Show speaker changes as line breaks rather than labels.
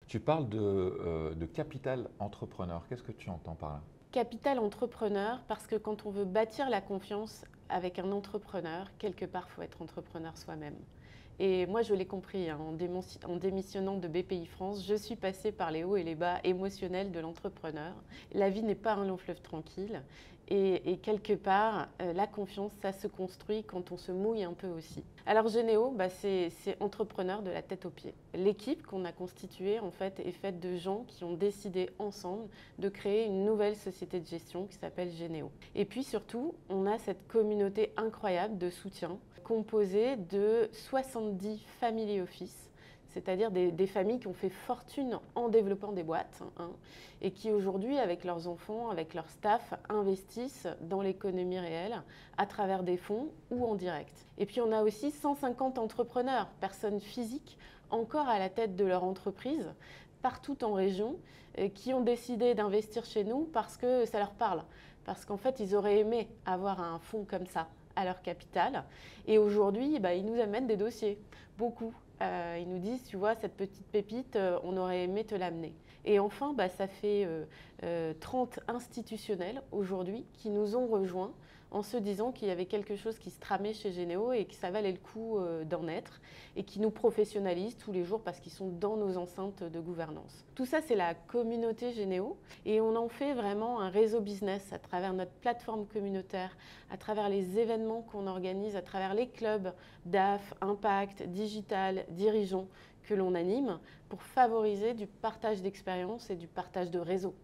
Tu parles de capital entrepreneur. Qu'est-ce que tu entends par là?
Capital entrepreneur, parce que quand on veut bâtir la confiance avec un entrepreneur, quelque part, il faut être entrepreneur soi-même. Et moi, je l'ai compris, hein, en démissionnant de BPI France, je suis passée par les hauts et les bas émotionnels de l'entrepreneur. La vie n'est pas un long fleuve tranquille. Et quelque part, la confiance, ça se construit quand on se mouille un peu aussi. Alors Généo, c'est entrepreneur de la tête aux pieds. L'équipe qu'on a constituée, en fait, est faite de gens qui ont décidé ensemble de créer une nouvelle société de gestion qui s'appelle Généo. Et puis surtout, on a cette communauté incroyable de soutien composée de 70 family office, c'est-à-dire des familles qui ont fait fortune en développant des boîtes, hein, et qui aujourd'hui, avec leurs enfants, avec leur staff, investissent dans l'économie réelle à travers des fonds ou en direct. Et puis on a aussi 150 entrepreneurs, personnes physiques, encore à la tête de leur entreprise, partout en région, qui ont décidé d'investir chez nous parce que ça leur parle. Parce qu'en fait, ils auraient aimé avoir un fonds comme ça à leur capital. Et aujourd'hui, ils nous amènent des dossiers, beaucoup. Ils nous disent, tu vois, cette petite pépite, on aurait aimé te l'amener. Et enfin, ça fait 30 institutionnels aujourd'hui qui nous ont rejoints en se disant qu'il y avait quelque chose qui se tramait chez Généo et que ça valait le coup d'en être et qui nous professionnalisent tous les jours parce qu'ils sont dans nos enceintes de gouvernance. Tout ça, c'est la communauté Généo et on en fait vraiment un réseau business à travers notre plateforme communautaire, à travers les événements qu'on organise, à travers les clubs DAF, Impact, Digital, Dirigeants que l'on anime pour favoriser du partage d'expériences et du partage de réseau.